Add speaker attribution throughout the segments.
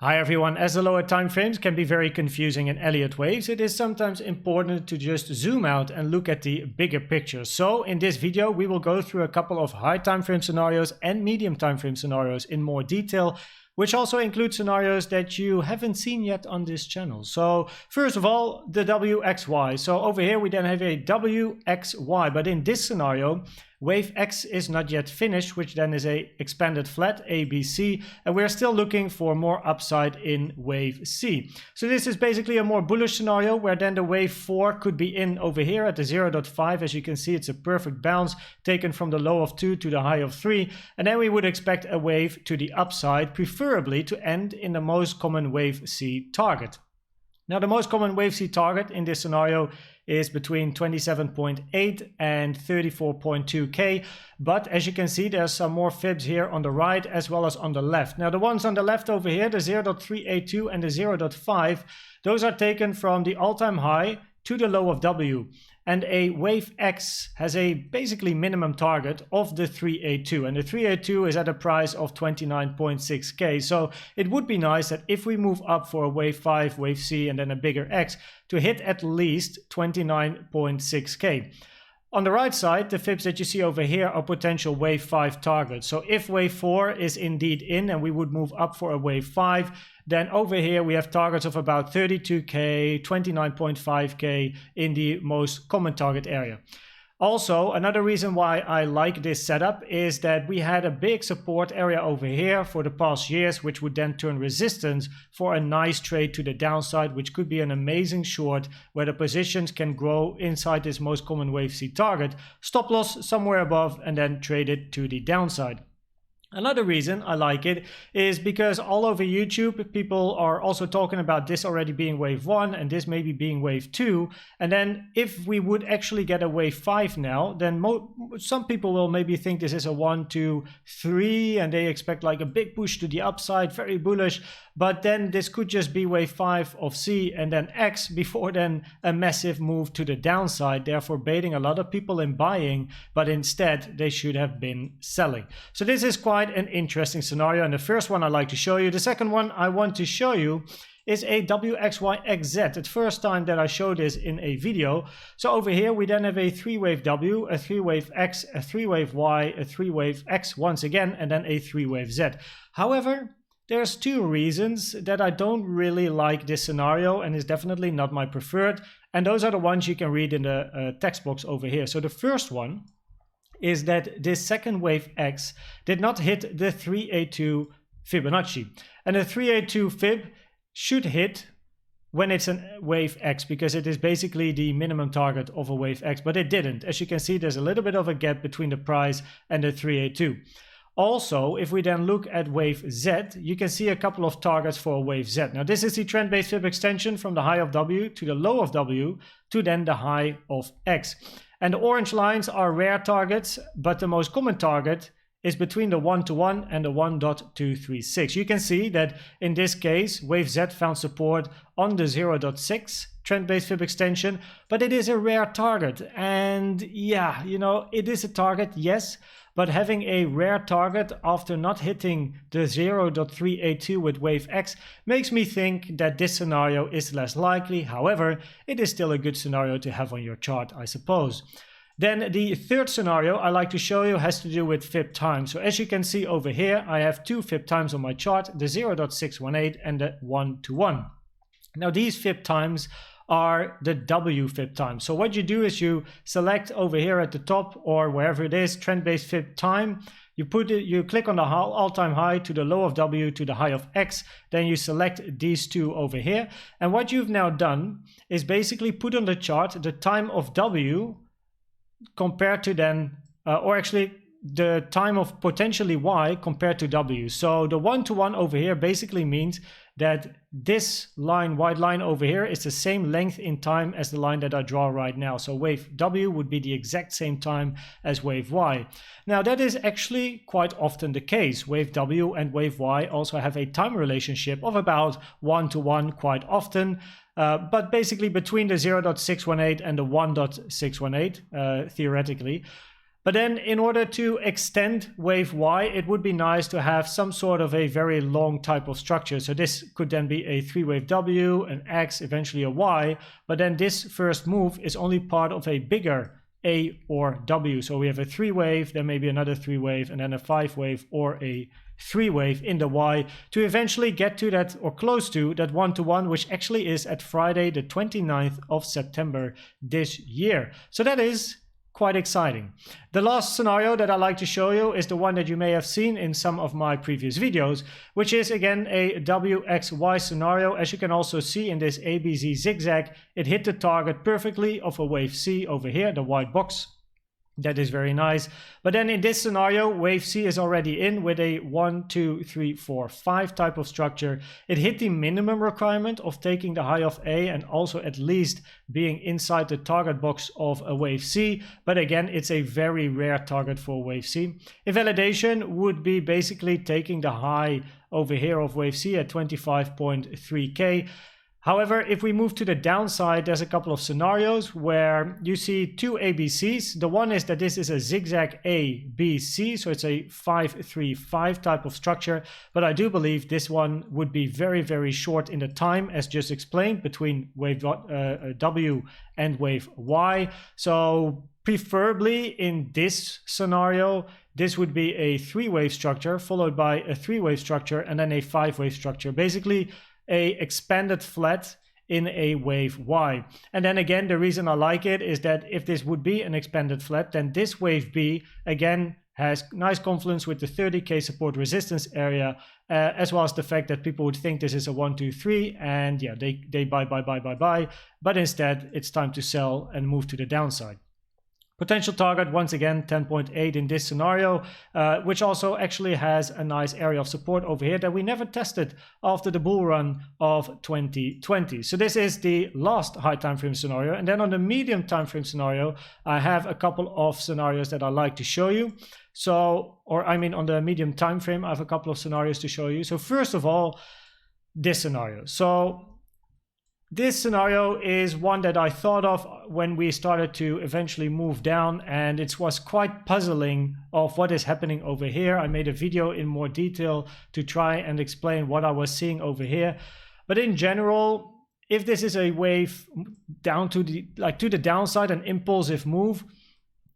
Speaker 1: Hi everyone, as the lower time frames can be very confusing in Elliott waves, it is sometimes important to just zoom out and look at the bigger picture. So in this video we will go through a couple of high time frame scenarios and medium time frame scenarios in more detail, which also include scenarios that you haven't seen yet on this channel. So first of all, the WXY. So over here we then have a WXY, but in this scenario, wave X is not yet finished, which then is a expanded flat ABC, and we're still looking for more upside in wave C. So this is basically a more bullish scenario where then the wave 4 could be in over here at the 0.5. As you can see, it's a perfect bounce taken from the low of 2 to the high of 3, and then we would expect a wave to the upside, preferably to end in the most common wave C target. Now the most common wave C target in this scenario is between 27.8 and 34.2k, but as you can see there's some more fibs here on the right as well as on the left. Now the ones on the left over here, the 0.382 and the 0.5, those are taken from the all-time high to the low of W, and a wave X has a basically minimum target of the 382, and the 382 is at a price of 29.6k. So it would be nice that if we move up for a wave 5, wave C, and then a bigger X, to hit at least 29.6k. On the right side, the fibs that you see over here are potential wave 5 targets. So if wave 4 is indeed in and we would move up for a wave 5, then over here we have targets of about 32k, 29.5k in the most common target area. Also, another reason why I like this setup is that we had a big support area over here for the past years, which would then turn resistance for a nice trade to the downside, which could be an amazing short where the positions can grow inside this most common wave C target, stop loss somewhere above, and then trade it to the downside. Another reason I like it is because all over YouTube people are also talking about this already being wave 1 and this maybe being wave 2, and then if we would actually get a wave 5 now, then some people will maybe think this is a 1, 2, 3 and they expect like a big push to the upside, very bullish, but then this could just be wave 5 of C and then X before then a massive move to the downside, therefore baiting a lot of people in buying, but instead they should have been selling. So this is quite an interesting scenario, and the first one I like to show you. The second one I want to show you is a WXYXZ. It's the first time that I show this in a video. So over here we then have a 3-wave W, a 3-wave X, a 3-wave Y, a 3-wave X once again, and then a 3-wave Z. However, there's two reasons that I don't really like this scenario and is definitely not my preferred, and those are the ones you can read in the text box over here. So the first one is that this second wave X did not hit the 382 Fibonacci, and the 382 fib should hit when it's a wave X because it is basically the minimum target of a wave X, but it didn't. As you can see, there's a little bit of a gap between the price and the 382. Also, if we then look at wave Z, you can see a couple of targets for wave Z. Now this is the trend-based fib extension from the high of W to the low of W to then the high of X. And the orange lines are rare targets, but the most common target is between the 1-to-1 and the 1.236. You can see that in this case, wave Z found support on the 0.6 trend-based fib extension, but it is a rare target. And yeah, you know, it is a target, yes, but having a rare target after not hitting the 0.382 with wave X makes me think that this scenario is less likely. However, it is still a good scenario to have on your chart, I suppose. Then the third scenario I like to show you has to do with fib time. So as you can see over here, I have two fib times on my chart, the 0.618 and the 1-to-1. Now these fib times are the W fib time. So what you do is you select over here at the top or wherever it is, trend-based fib time. You click on the all-time high to the low of W to the high of X. Then you select these two over here. And what you've now done is basically put on the chart the time of W compared to then, or actually the time of potentially Y compared to W. So the 1-to-1 over here basically means that this line, white line over here, is the same length in time as the line that I draw right now. So wave W would be the exact same time as wave Y. Now that is actually quite often the case. Wave W and wave Y also have a time relationship of about 1-to-1 quite often. But basically between the 0.618 and the 1.618 theoretically. But then in order to extend wave Y, it would be nice to have some sort of a very long type of structure. So this could then be a 3-wave W, an X, eventually a Y, but then this first move is only part of a bigger A or W. So we have a 3-wave, then maybe another 3-wave, and then a 5-wave or a 3-wave in the Y to eventually get to that, or close to that 1-to-1, which actually is at Friday the 29th of September this year. So that is quite exciting. The last scenario that I like to show you is the one that you may have seen in some of my previous videos, which is again a WXY scenario. As you can also see in this ABC zigzag, it hit the target perfectly of a wave C over here, the white box. That is very nice. But then in this scenario, wave C is already in with a 1, 2, 3, 4, 5 type of structure. It hit the minimum requirement of taking the high of A and also at least being inside the target box of a wave C. But again, it's a very rare target for wave C. Invalidation would be basically taking the high over here of wave C at 25.3K. However, if we move to the downside, there's a couple of scenarios where you see two ABCs. The one is that this is a zigzag ABC, so it's a 5-3-5 type of structure. But I do believe this one would be very, very short in the time, as just explained, between wave W and wave Y. So preferably in this scenario, this would be a 3-wave structure followed by a 3-wave structure and then a 5-wave structure. Basically, a expanded flat in a wave Y. And then again, the reason I like it is that if this would be an expanded flat, then this wave B again has nice confluence with the 30K support resistance area, as well as the fact that people would think this is a 1, 2, 3, and yeah, they buy, but instead it's time to sell and move to the downside. Potential target, once again, 10.8 in this scenario, which also actually has a nice area of support over here that we never tested after the bull run of 2020. So this is the last high time frame scenario. And then on the medium time frame scenario, I have a couple of scenarios that I like to show you. So, or I mean on the medium time frame, I have a couple of scenarios to show you. So first of all, this scenario. So this scenario is one that I thought of when we started to eventually move down, and it was quite puzzling of what is happening over here. I made a video in more detail to try and explain what I was seeing over here. But in general, if this is a wave down to the downside, an impulsive move,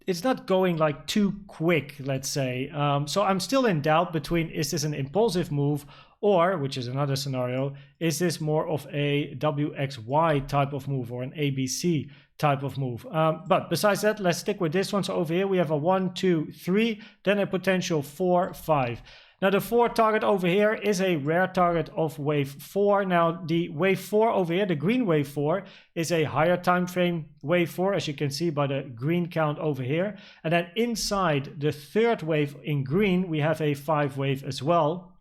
Speaker 1: it's not going like too quick, let's say. So I'm still in doubt between, is this an impulsive move, or, which is another scenario, is this more of a WXY type of move or an ABC type of move? But besides that, let's stick with this one. So over here we have a 1, 2, 3, then a potential 4, 5. Now the 4 target over here is a rare target of wave 4. Now the wave 4 over here, the green wave 4, is a higher time frame wave 4, as you can see by the green count over here. And then inside the third wave in green, we have a 5 wave as well,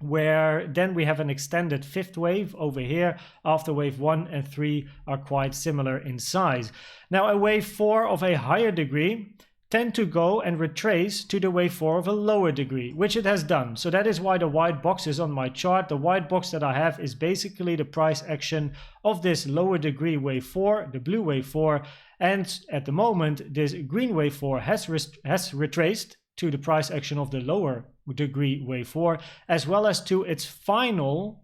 Speaker 1: where then we have an extended 5th wave over here after wave 1 and 3 are quite similar in size. Now a wave 4 of a higher degree tend to go and retrace to the wave 4 of a lower degree, which it has done. So that is why the white box is on my chart. The white box that I have is basically the price action of this lower degree wave 4, the blue wave 4, and at the moment this green wave 4 has retraced to the price action of the lower degree wave 4, as well as to its final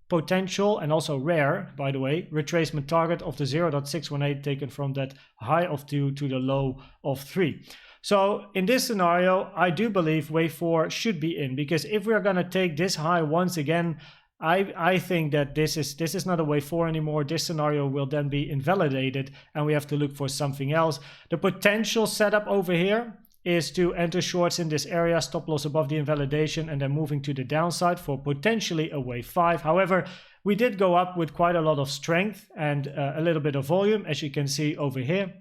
Speaker 1: potential and also rare, by the way, retracement target of the 0.618 taken from that high of 2 to the low of 3. So in this scenario, I do believe wave 4 should be in, because if we are going to take this high once again, I think that this is not a wave 4 anymore. This scenario will then be invalidated and we have to look for something else. The potential setup over here is to enter shorts in this area, stop loss above the invalidation, and then moving to the downside for potentially a wave 5. However, we did go up with quite a lot of strength and a little bit of volume, as you can see over here.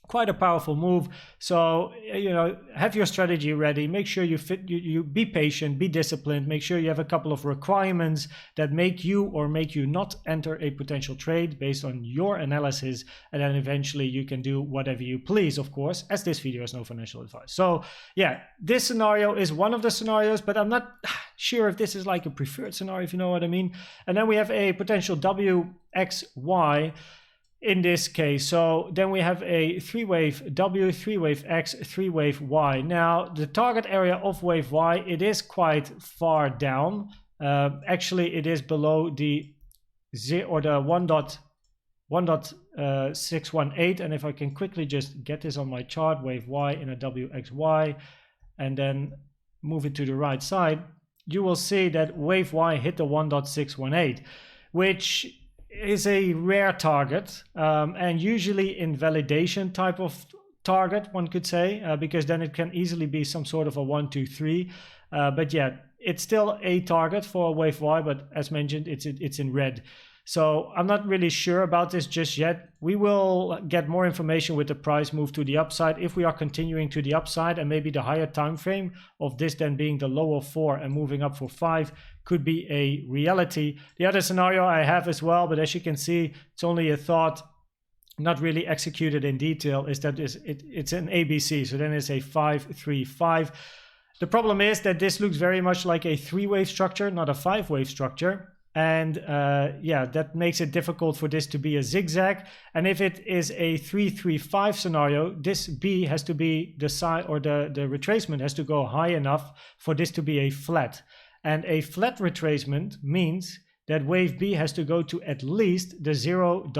Speaker 1: Quite a powerful move. So, you know, have your strategy ready. Make sure you be patient, be disciplined. Make sure you have a couple of requirements that make you or make you not enter a potential trade based on your analysis. And then eventually you can do whatever you please, of course, as this video is no financial advice. So yeah, this scenario is one of the scenarios, but I'm not sure if this is like a preferred scenario, if you know what I mean. And then we have a potential WXY. in this case. So then we have a 3-wave W, 3-wave X, 3-wave Y. Now the target area of wave Y, it is quite far down. Actually it is below the 1.618, and if I can quickly just get this on my chart, wave Y in a WXY, and then move it to the right side, you will see that wave Y hit the 1.618, which is a rare target, and usually invalidation type of target, one could say, because then it can easily be some sort of a 1, 2, 3. But yeah, it's still a target for wave Y, but as mentioned, it's in red. So I'm not really sure about this just yet. We will get more information with the price move to the upside if we are continuing to the upside, and maybe the higher time frame of this then being the low of 4 and moving up for 5 could be a reality. The other scenario I have as well, but as you can see, it's only a thought, not really executed in detail, is that it's an ABC. So then it's a 5, 3, 5. The problem is that this looks very much like a 3-wave structure, not a 5-wave structure. And yeah, that makes it difficult for this to be a zigzag. And if it is a 3-3-5 scenario, this B has to be the side, or the retracement has to go high enough for this to be a flat. And a flat retracement means that wave B has to go to at least the 0.9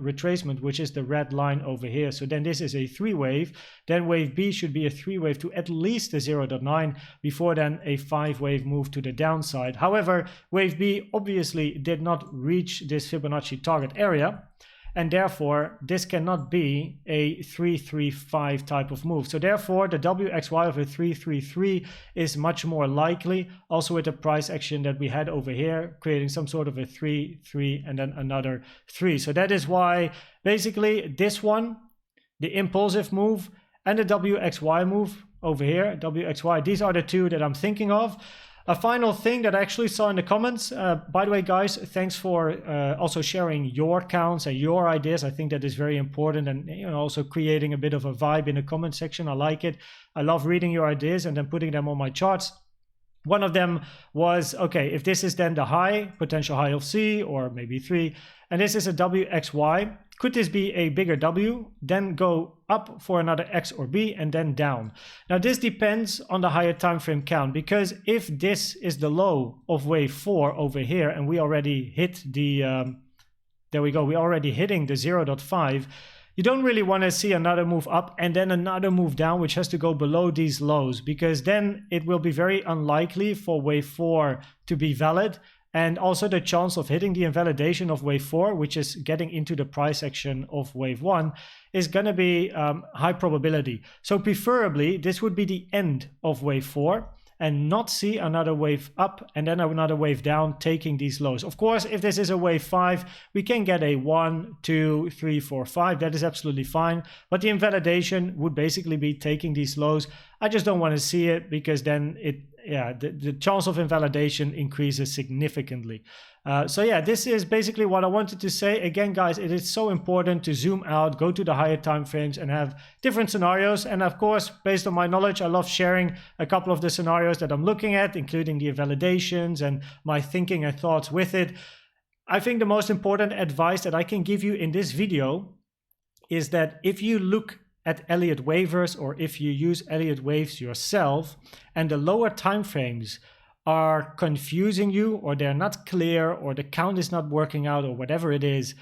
Speaker 1: retracement, which is the red line over here. So then this is a 3-wave. Then wave B should be a 3-wave to at least the 0.9 before then a 5-wave move to the downside. However, wave B obviously did not reach this Fibonacci target area, and therefore this cannot be a 3-3-5 type of move. So therefore the WXY of a 3-3-3 is much more likely, also with the price action that we had over here, creating some sort of a 3-3 and then another 3. So that is why basically this one, the impulsive move, and the WXY move over here, WXY, these are the two that I'm thinking of. A final thing that I actually saw in the comments, by the way, guys, thanks for also sharing your counts and your ideas. I think that is very important, and also creating a bit of a vibe in the comment section. I like it. I love reading your ideas and then putting them on my charts. One of them was, okay, if this is then the high, potential high of C, or maybe 3, and this is a WXY, could this be a bigger W, then go up for another X or B, and then down? Now this depends on the higher time frame count, because if this is the low of wave 4 over here, and we already hit the, there we go, we're already hitting the 0.5, you don't really want to see another move up and then another move down, which has to go below these lows, because then it will be very unlikely for wave 4 to be valid. And also the chance of hitting the invalidation of wave 4, which is getting into the price action of wave 1, is going to be high probability. So preferably this would be the end of wave 4 and not see another wave up and then another wave down taking these lows. Of course, if this is a wave 5, we can get a 1, 2, 3, 4, 5. That is absolutely fine. But the invalidation would basically be taking these lows. I just don't want to see it, because then the chance of invalidation increases significantly. So yeah, this is basically what I wanted to say. Again, guys, it is so important to zoom out, go to the higher time frames and have different scenarios. And of course, based on my knowledge, I love sharing a couple of the scenarios that I'm looking at, including the invalidations and my thinking and thoughts with it. I think the most important advice that I can give you in this video is that if you look at Elliott waivers, or if you use Elliott waves yourself, and the lower time frames are confusing you, or they're not clear, or the count is not working out, or whatever it is,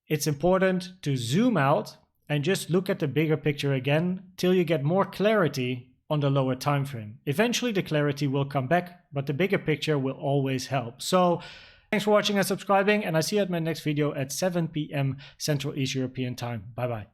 Speaker 1: it's important to zoom out and just look at the bigger picture again till you get more clarity on the lower time frame. Eventually the clarity will come back, but the bigger picture will always help. So thanks for watching and subscribing, and I see you at my next video at 7 p.m. Central East European time. Bye bye.